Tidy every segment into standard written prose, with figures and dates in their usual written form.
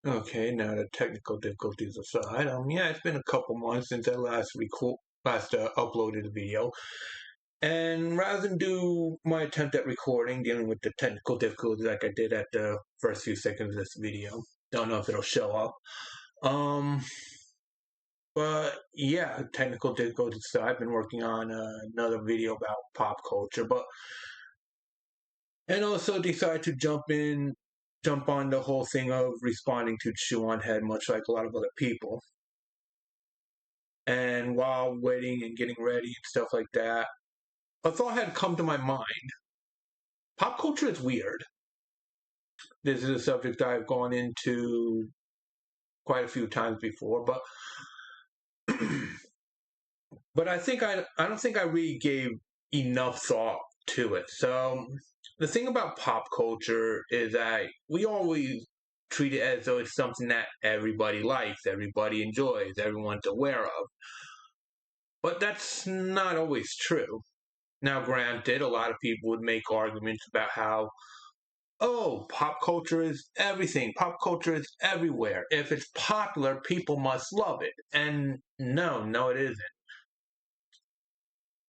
Okay, now the technical difficulties aside, yeah, it's been a couple months since I last uploaded a video, and rather than do my attempt at recording, dealing with the technical difficulties like I did at the first few seconds of this video, don't know if it'll show up. Um, but yeah, technical difficulties aside, I've been working on another video about pop culture, and also decided to jump on the whole thing of responding to Chew on Head, much like a lot of other people. And while waiting and getting ready and stuff like that, a thought had come to my mind. Pop culture is weird. This is a subject I've gone into quite a few times before, but but I don't think I really gave enough thought to it. So the thing about pop culture is that we always treat it as though it's something that everybody likes, everybody enjoys, everyone's aware of. But that's not always true. Now, granted, a lot of people would make arguments about how, oh, pop culture is everything. Pop culture is everywhere. If it's popular, people must love it. And no, it isn't.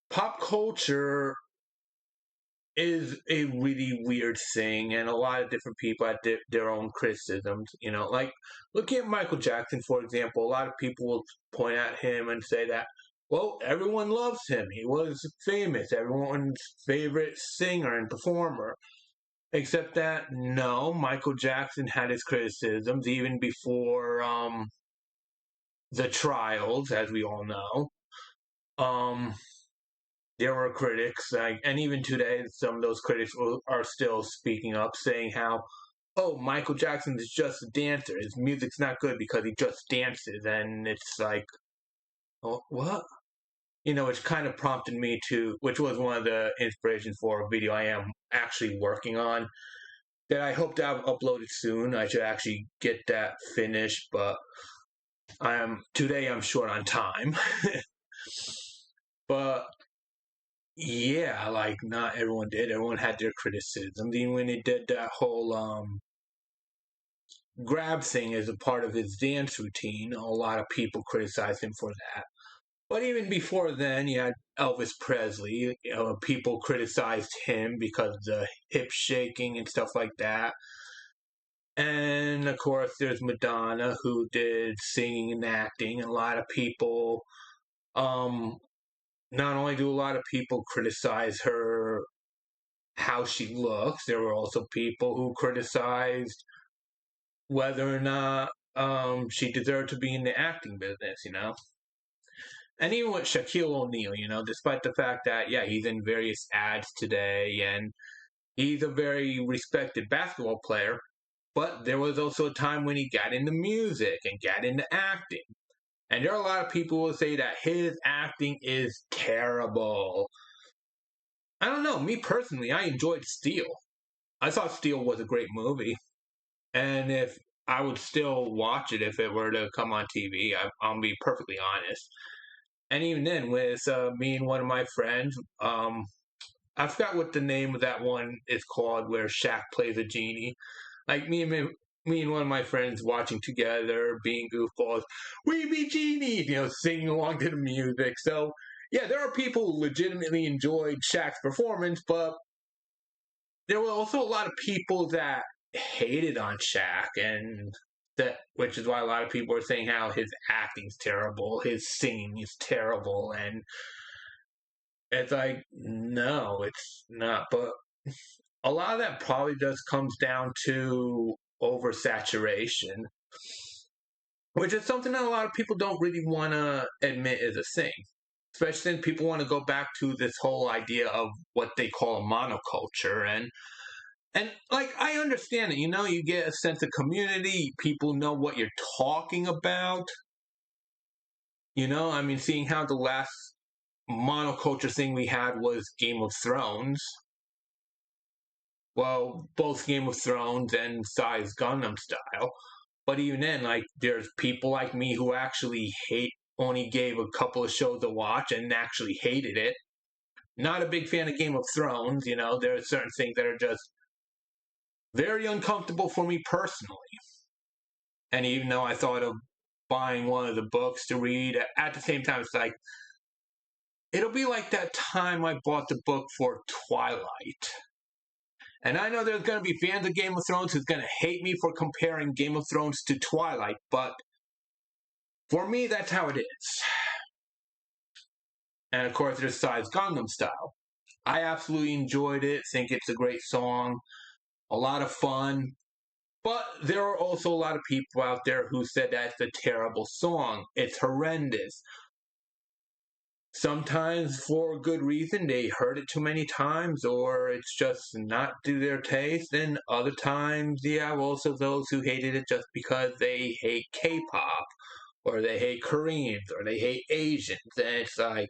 Pop culture is a really weird thing, and a lot of different people have their own criticisms. Like looking at Michael Jackson, for example, a lot of people will point at him and say that, well, everyone loves him. He was famous, everyone's favorite singer and performer. Except that, no, Michael Jackson had his criticisms even before the trials, as we all know. Um, there were critics, and even today, some of those critics are still speaking up, saying how, oh, Michael Jackson is just a dancer. His music's not good because he just dances. And it's like, oh, what? Which kind of prompted me which was one of the inspirations for a video I am actually working on that I hope to have uploaded soon. I should actually get that finished, but today I'm short on time. But yeah, like not everyone did. Everyone had their criticisms. Even when they did that whole grab thing as a part of his dance routine, a lot of people criticized him for that. But even before then, you had Elvis Presley. People criticized him because of the hip shaking and stuff like that. And of course, there's Madonna, who did singing and acting. A lot of people, not only do a lot of people criticize her how she looks, there were also people who criticized whether or not she deserved to be in the acting business. And even with Shaquille O'Neal, despite the fact that, yeah, he's in various ads today and he's a very respected basketball player, but there was also a time when he got into music and got into acting. And there are a lot of people who say that his acting is terrible. I don't know. Me personally, I enjoyed Steel. I thought Steel was a great movie. And if I would still watch it if it were to come on TV, I'll be perfectly honest. And even then, with me and one of my friends, I forgot what the name of that one is called, where Shaq plays a genie. Like me and one of my friends watching together, being goofballs, we be genies, singing along to the music. So yeah, there are people who legitimately enjoyed Shaq's performance, but there were also a lot of people that hated on Shaq, and which is why a lot of people are saying how his acting's terrible, his singing is terrible, and it's like, no, it's not. But a lot of that probably just comes down to oversaturation, which is something that a lot of people don't really want to admit is a thing. Especially since people want to go back to this whole idea of what they call a monoculture. And like, I understand it, you get a sense of community, people know what you're talking about. I mean, seeing how the last monoculture thing we had was Game of Thrones. Well, both Game of Thrones and Size Gundam style. But even then, like, there's people like me who actually only gave a couple of shows a watch and actually hated it. Not a big fan of Game of Thrones, there are certain things that are just very uncomfortable for me personally. And even though I thought of buying one of the books to read, at the same time, it's like, it'll be like that time I bought the book for Twilight. And I know there's going to be fans of Game of Thrones who's going to hate me for comparing Game of Thrones to Twilight, but for me, that's how it is. And of course, there's Psy's Gangnam Style. I absolutely enjoyed it, think it's a great song, a lot of fun. But there are also a lot of people out there who said that's a terrible song. It's horrendous. Sometimes for good reason, they heard it too many times, or it's just not to their taste. And other times, yeah, also those who hated it just because they hate K-pop, or they hate Koreans, or they hate Asians. And it's like,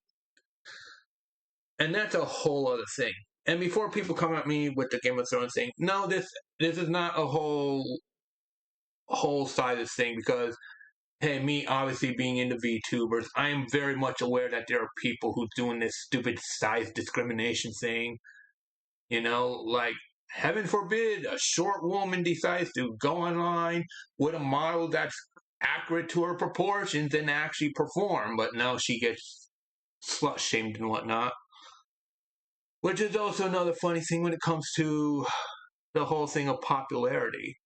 and that's a whole other thing. And before people come at me with the Game of Thrones thing, no, this is not a whole side of this thing, because hey, me obviously being into VTubers, I am very much aware that there are people who doing this stupid size discrimination thing. You know, like, heaven forbid a short woman decides to go online with a model that's accurate to her proportions and actually perform, but no, she gets slut shamed and whatnot. Which is also another funny thing when it comes to the whole thing of popularity.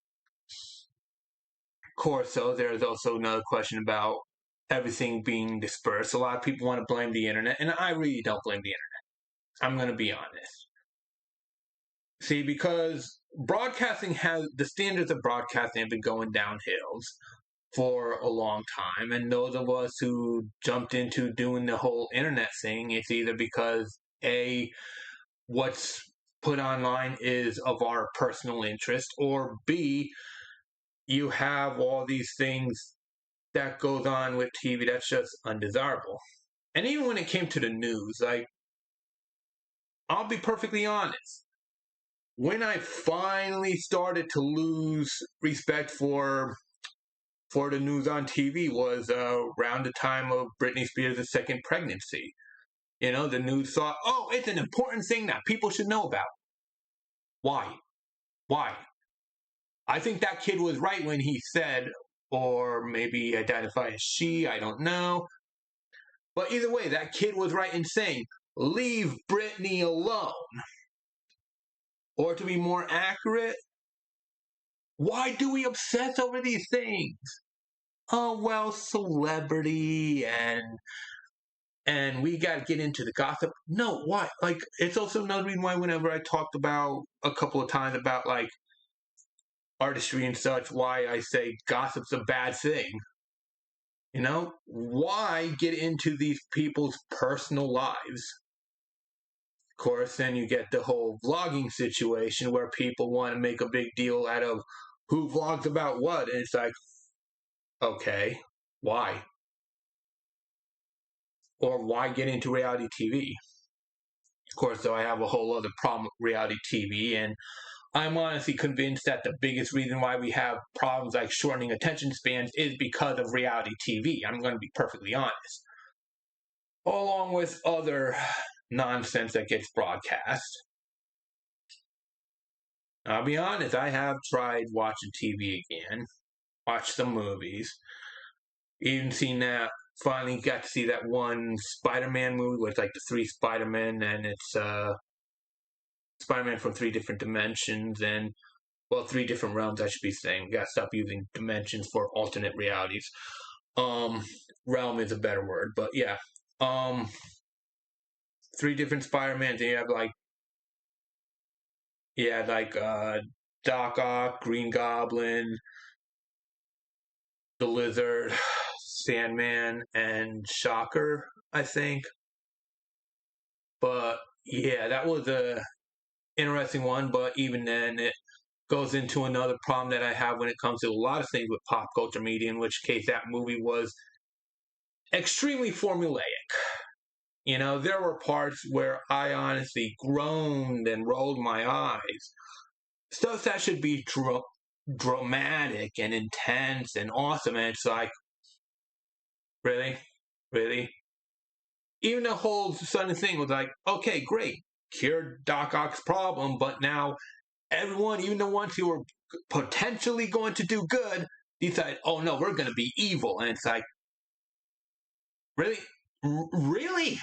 Of course, though, there's also another question about everything being dispersed. A lot of people want to blame the internet, and I really don't blame the internet. I'm going to be honest. See, because the standards of broadcasting have been going downhills for a long time, and those of us who jumped into doing the whole internet thing, it's either because A, what's put online is of our personal interest, or B, you have all these things that goes on with TV that's just undesirable. And even when it came to the news, like, I'll be perfectly honest. When I finally started to lose respect for the news on TV was around the time of Britney Spears' second pregnancy. You know, the news thought, oh, it's an important thing that people should know about. Why? Why? I think that kid was right when he said, or maybe identify as she, I don't know. But either way, that kid was right in saying, leave Britney alone. Or to be more accurate, why do we obsess over these things? Oh, well, celebrity and we got to get into the gossip. No, why? Like, it's also another reason why whenever I talked about a couple of times about, like, artistry and such, why I say gossip's a bad thing. You know, why get into these people's personal lives? Of course, then you get the whole vlogging situation where people want to make a big deal out of who vlogs about what, and it's like, okay, why? Or why get into reality TV? Of course, though, I have a whole other problem with reality TV, and I'm honestly convinced that the biggest reason why we have problems like shortening attention spans is because of reality TV. I'm going to be perfectly honest. Along with other nonsense that gets broadcast. I'll be honest, I have tried watching TV again, watched some movies, even seen that, finally got to see that one Spider-Man movie with like the three Spider-Men, and it's Spider-Man from three different dimensions, and, well, three different realms, I should be saying. We gotta stop using dimensions for alternate realities. Realm is a better word, but yeah. Three different Spider-Mans, and you have like Doc Ock, Green Goblin, the Lizard, Sandman, and Shocker, I think. But yeah, that was a interesting one, but even then it goes into another problem that I have when it comes to a lot of things with pop culture media, in which case that movie was extremely formulaic. You know, there were parts where I honestly groaned and rolled my eyes. Stuff that should be dramatic and intense and awesome, and it's like, really? Really? Even the whole sudden thing was like, okay, great, cured Doc Ock's problem, but now everyone, even the ones who were potentially going to do good, decide, oh no, we're going to be evil. And it's like, really? Really?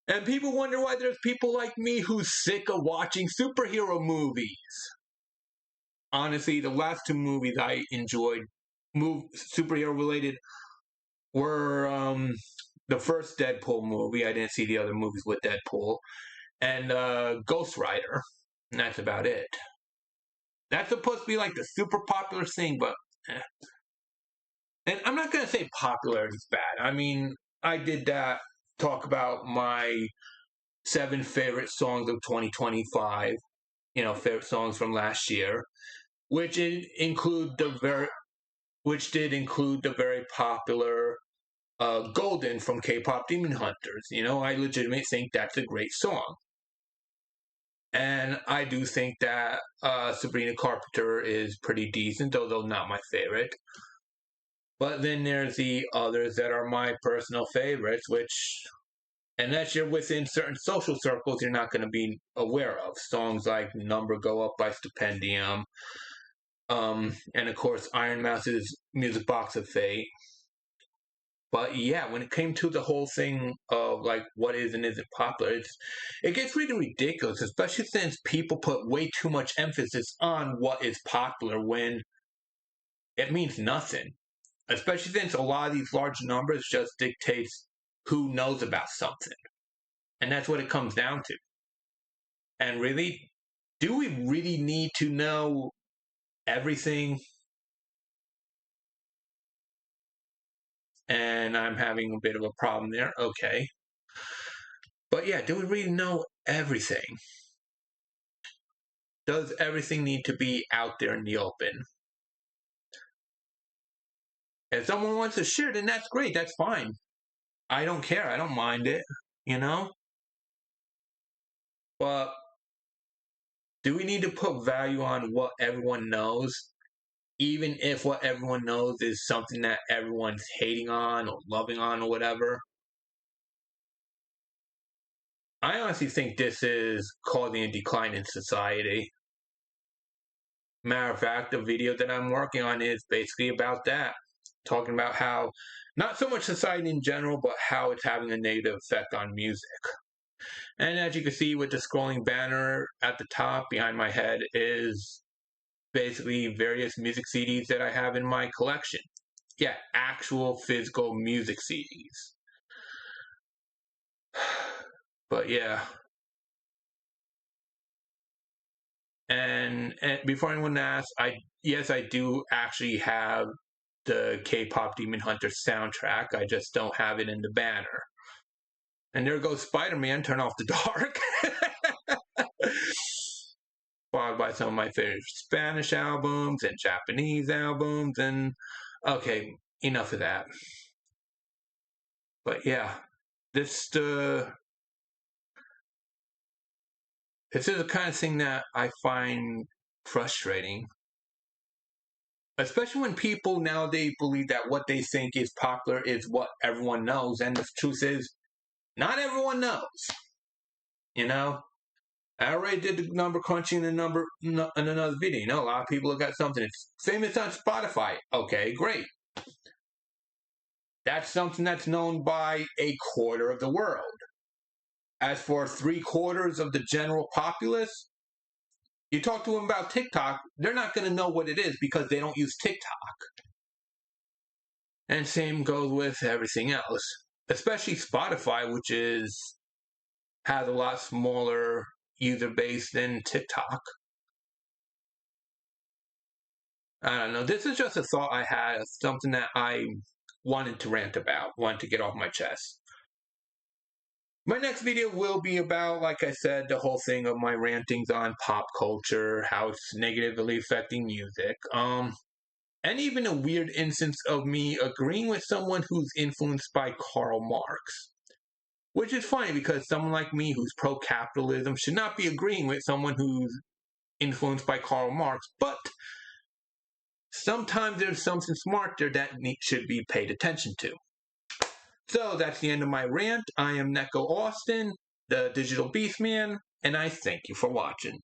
And people wonder why there's people like me who's sick of watching superhero movies. Honestly, the last two movies I enjoyed, superhero related, were the first Deadpool movie. I didn't see the other movies with Deadpool. And Ghost Rider. And that's about it. That's supposed to be like the super popular thing, but... And I'm not going to say popular is bad. I mean, I did that, talk about my 7 favorite songs of 2025, favorite songs from last year, which did include the very popular Golden from K-Pop Demon Hunters. I legitimately think that's a great song. And I do think that Sabrina Carpenter is pretty decent, although not my favorite. But then there's the others that are my personal favorites, which, unless you're within certain social circles, you're not going to be aware of. Songs like Number Go Up by Stipendium, and of course Iron Mouse's Music Box of Fate. But yeah, when it came to the whole thing of like what is and isn't popular, it gets really ridiculous, especially since people put way too much emphasis on what is popular when it means nothing. Especially since a lot of these large numbers just dictates who knows about something. And that's what it comes down to. And really, do we really need to know everything? And I'm having a bit of a problem there. Okay. But yeah, do we really know everything? Does everything need to be out there in the open? If someone wants to share, then that's great. That's fine. I don't care. I don't mind it, But do we need to put value on what everyone knows? Even if what everyone knows is something that everyone's hating on or loving on or whatever. I honestly think this is causing a decline in society. Matter of fact, the video that I'm working on is basically about that. Talking about how, not so much society in general, but how it's having a negative effect on music. And as you can see with the scrolling banner at the top behind my head is basically various music CDs that I have in my collection. Yeah, actual physical music CDs. But yeah. And before anyone asks, I do actually have the K-Pop Demon Hunter soundtrack. I just don't have it in the banner. And there goes Spider-Man, Turn Off the Dark. Followed by some of my favorite Spanish albums and Japanese albums. And okay, enough of that. But yeah, this is the kind of thing that I find frustrating. Especially when people nowadays believe that what they think is popular is what everyone knows. And the truth is, not everyone knows. I already did the number crunching in another video. A lot of people look at something. It's famous on Spotify. Okay, great. That's something that's known by 1/4 of the world. As for 3/4 of the general populace, you talk to them about TikTok, they're not going to know what it is because they don't use TikTok. And same goes with everything else, especially Spotify, which has a lot smaller user base than TikTok. I don't know. This is just a thought I had, something that I wanted to rant about, wanted to get off my chest. My next video will be about, like I said, the whole thing of my rantings on pop culture, how it's negatively affecting music. And even a weird instance of me agreeing with someone who's influenced by Karl Marx. Which is funny because someone like me who's pro-capitalism should not be agreeing with someone who's influenced by Karl Marx, but sometimes there's something smart there that should be paid attention to. So that's the end of my rant. I am Neko Austin, the Digital Beast Man, and I thank you for watching.